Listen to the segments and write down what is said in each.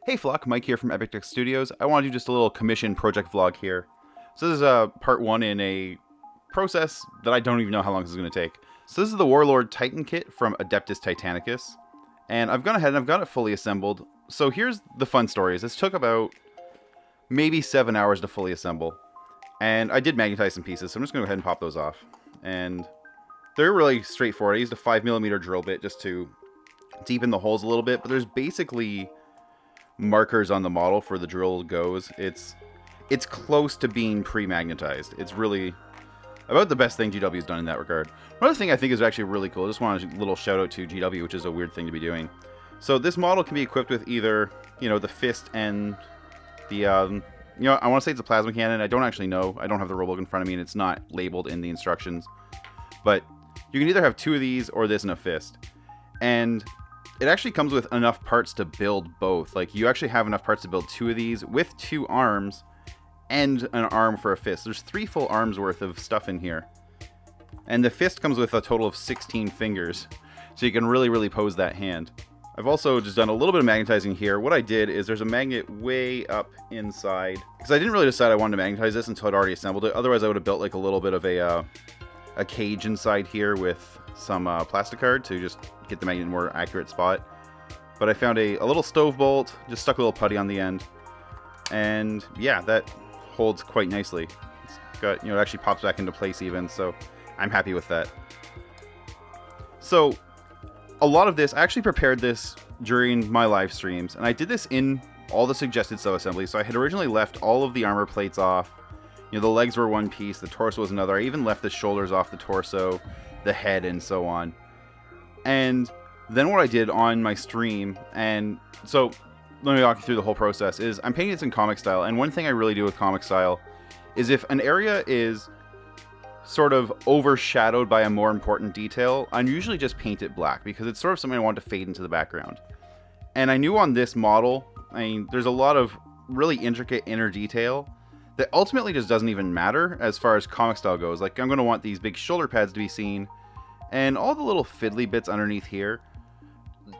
Hey Flock, Mike here from Epic Tech Studios. I want to do just a little commission project vlog here. So this is part one in a process that I don't even know how long this is going to take. So this is the Warlord Titan kit from Adeptus Titanicus. And I've gone ahead and I've got it fully assembled. So here's the fun story. This took about maybe 7 hours to fully assemble. And I did magnetize some pieces, so I'm just going to go ahead and pop those off. And they're really straightforward. I used a 5mm drill bit just to deepen the holes a little bit, but there's basically markers on the model for the drill goes. It's close to being pre-magnetized. It's really about the best thing GW has done in that regard. Another thing I think is actually really cool, I just want a little shout out to GW, which is a weird thing to be doing. So this model can be equipped with either, the fist and the, I want to say it's a plasma cannon. I don't actually know. I don't have the rulebook in front of me, and it's not labeled in the instructions. But you can either have two of these or this and a fist. And it actually comes with enough parts to build both. Like, you actually have enough parts to build two of these with two arms and an arm for a fist. There's 3 full arms worth of stuff in here. And the fist comes with a total of 16 fingers. So you can really pose that hand. I've also just done a little bit of magnetizing here. What I did is there's a magnet way up inside, because I didn't really decide I wanted to magnetize this until I'd already assembled it. Otherwise I would have built like a little bit of a cage inside here with some plastic card to just get the magnet in a more accurate spot. But I found a little stove bolt, just stuck a little putty on the end, and yeah, that holds quite nicely. It's got, it actually pops back into place even, so I'm happy with that. So a lot of this, I actually prepared this during my live streams, and I did this in all the suggested sub-assemblies. So I had originally left all of the armor plates off. The legs were one piece, the torso was another. I even left the shoulders off the torso, the head, and so on. And then what I did on my stream, and so let me walk you through the whole process, is I'm painting this in comic style. And one thing I really do with comic style is if an area is sort of overshadowed by a more important detail, I usually just paint it black, because it's sort of something I want to fade into the background. And I knew on this model, there's a lot of really intricate inner detail that ultimately just doesn't even matter as far as comic style goes. Like, I'm going to want these big shoulder pads to be seen, and all the little fiddly bits underneath here,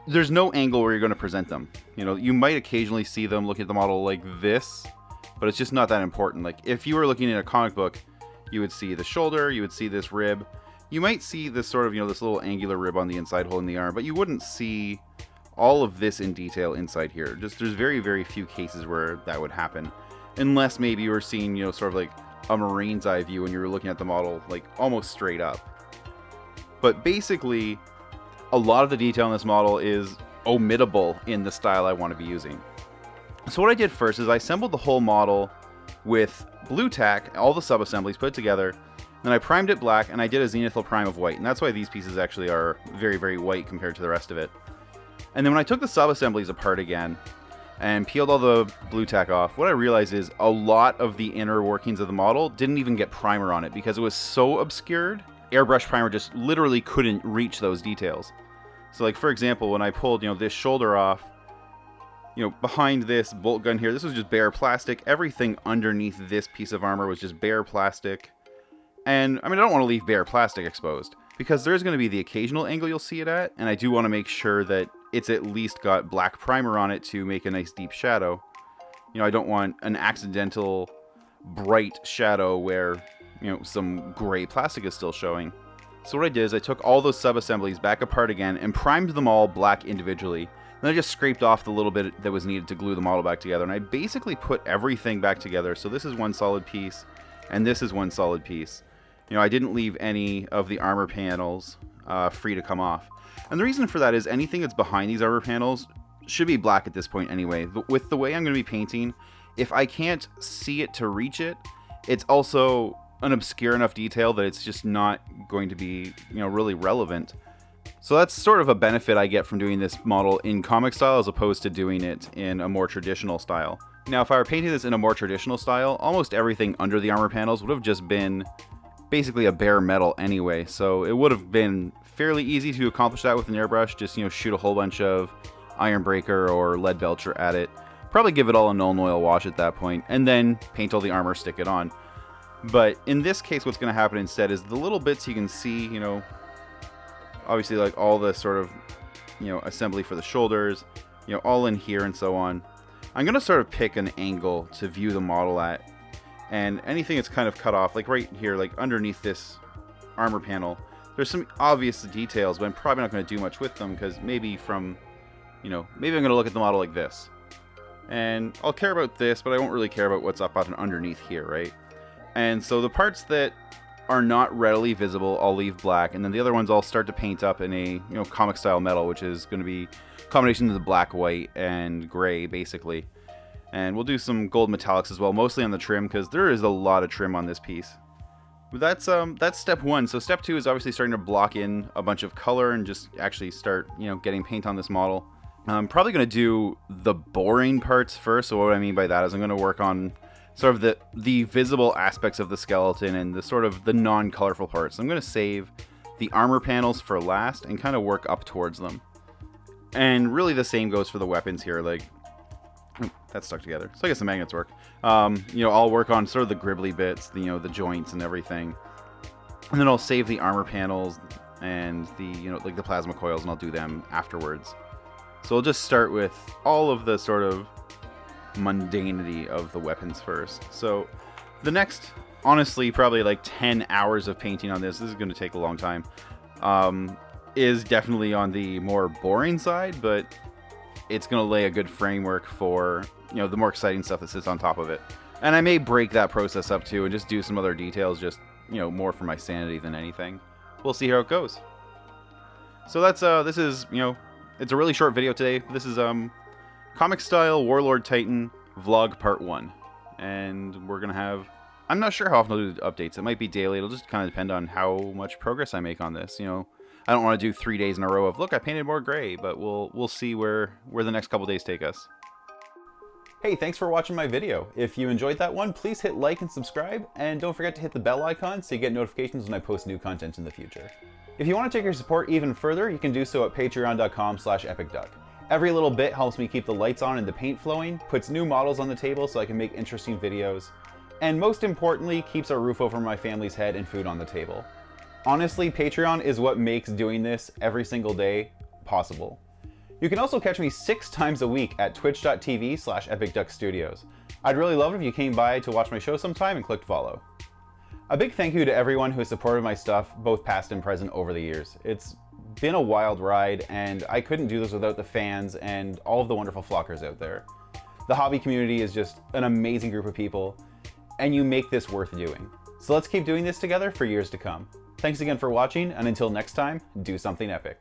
there's no angle where you're going to present them. You might occasionally see them looking at the model like this, but it's just not that important. Like, if you were looking at a comic book, you would see the shoulder, you would see this rib, you might see this sort of, this little angular rib on the inside holding the arm, but you wouldn't see all of this in detail inside here. Just, there's very few cases where that would happen. Unless maybe you were seeing, sort of like a marine's eye view when you were looking at the model, like almost straight up. But basically, a lot of the detail in this model is omittable in the style I want to be using. So what I did first is I assembled the whole model with blue tack, all the sub-assemblies put together. Then I primed it black, and I did a zenithal prime of white. And that's why these pieces actually are very white compared to the rest of it. And then when I took the sub-assemblies apart again, and peeled all the blue tack off, what I realized is a lot of the inner workings of the model didn't even get primer on it because it was so obscured. Airbrush primer just literally couldn't reach those details. So like, for example, when I pulled, this shoulder off, behind this bolt gun here, this was just bare plastic. Everything underneath this piece of armor was just bare plastic. And I don't want to leave bare plastic exposed, because there's going to be the occasional angle you'll see it at, and I do want to make sure that it's at least got black primer on it to make a nice deep shadow. I don't want an accidental bright shadow where, some gray plastic is still showing. So what I did is I took all those sub-assemblies back apart again and primed them all black individually. Then I just scraped off the little bit that was needed to glue the model back together. And I basically put everything back together. So this is one solid piece, and this is one solid piece. I didn't leave any of the armor panels free to come off. And the reason for that is anything that's behind these armor panels should be black at this point anyway. With the way I'm going to be painting, if I can't see it to reach it, it's also an obscure enough detail that it's just not going to be, really relevant. So that's sort of a benefit I get from doing this model in comic style as opposed to doing it in a more traditional style. Now, if I were painting this in a more traditional style, almost everything under the armor panels would have just been basically a bare metal anyway, so it would have been fairly easy to accomplish that with an airbrush. Just, shoot a whole bunch of iron breaker or lead belcher at it, probably give it all a Nuln Oil wash at that point, and then paint all the armor, stick it on. But in this case, what's going to happen instead is the little bits you can see, obviously like all the sort of, assembly for the shoulders, all in here and so on. I'm going to sort of pick an angle to view the model at, and anything that's kind of cut off, like right here, like underneath this armor panel, there's some obvious details, but I'm probably not going to do much with them because maybe from, maybe I'm going to look at the model like this. And I'll care about this, but I won't really care about what's up underneath here, right? And so the parts that are not readily visible, I'll leave black, and then the other ones I'll start to paint up in a, comic style metal, which is going to be a combination of the black, white, and gray, basically. And we'll do some gold metallics as well, mostly on the trim, because there is a lot of trim on this piece. But that's step one. So step two is obviously starting to block in a bunch of color and just actually start, getting paint on this model. I'm probably going to do the boring parts first. So what I mean by that is I'm going to work on sort of the visible aspects of the skeleton and the sort of the non-colorful parts. I'm going to save the armor panels for last and kind of work up towards them. And really the same goes for the weapons here. Like, that's stuck together. So I guess the magnets work. I'll work on sort of the gribbly bits, the joints and everything. And then I'll save the armor panels and the, like the plasma coils, and I'll do them afterwards. So we'll just start with all of the sort of mundanity of the weapons first. So the next, honestly, probably like 10 hours of painting on this is going to take a long time, is definitely on the more boring side, but it's going to lay a good framework for, the more exciting stuff that sits on top of it. And I may break that process up too and just do some other details, just, more for my sanity than anything. We'll see how it goes. So that's, this is, it's a really short video today. This is, comic style Warlord Titan vlog part 1. And we're going to have, I'm not sure how often I'll do updates. It might be daily. It'll just kind of depend on how much progress I make on this, I don't want to do 3 days in a row of, look, I painted more gray, but we'll see where the next couple days take us. Hey, thanks for watching my video. If you enjoyed that one, please hit like and subscribe, and don't forget to hit the bell icon so you get notifications when I post new content in the future. If you want to take your support even further, you can do so at patreon.com/epicduck. Every little bit helps me keep the lights on and the paint flowing, puts new models on the table so I can make interesting videos, and most importantly, keeps a roof over my family's head and food on the table. Honestly, Patreon is what makes doing this every single day possible. You can also catch me 6 times a week at twitch.tv/epicduckstudios. I'd really love it if you came by to watch my show sometime and clicked follow. A big thank you to everyone who has supported my stuff, both past and present, over the years. It's been a wild ride, and I couldn't do this without the fans and all of the wonderful flockers out there. The hobby community is just an amazing group of people, and you make this worth doing. So let's keep doing this together for years to come. Thanks again for watching, and until next time, do something epic.